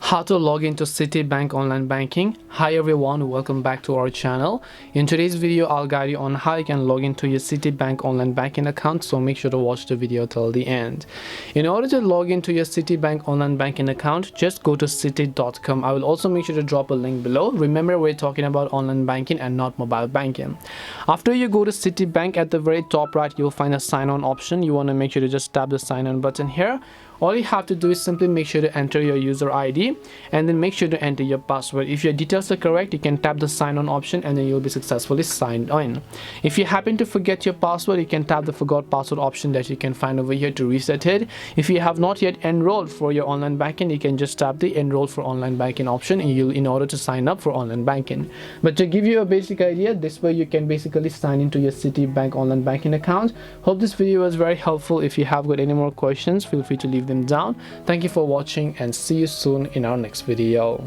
How to log into CitiBank online banking. Hi everyone, welcome back to our channel. In today's video I'll guide you on how you can log into your CitiBank online banking account, so make sure to watch the video till the end. In order to log into your CitiBank online banking account, just go to citi.com. I will also make sure to drop a link below. Remember, we're talking about online banking and not mobile banking. After you go to CitiBank, at the very top right you'll find a sign on option. You want to make sure to just tap the sign on button here. All you have to do is simply make sure to enter your user ID and then make sure to enter your password. If your details are correct, you can tap the sign on option and then you'll be successfully signed in. If you happen to forget your password, you can tap the forgot password option that you can find over here to reset it. If you have not yet enrolled for your online banking, you can just tap the enroll for online banking option in order to sign up for online banking. But to give you a basic idea, this way you can basically sign into your CitiBank online banking account. Hope this video was very helpful. If you have got any more questions, feel free to leave them down. Thank you for watching and see you soon in our next video.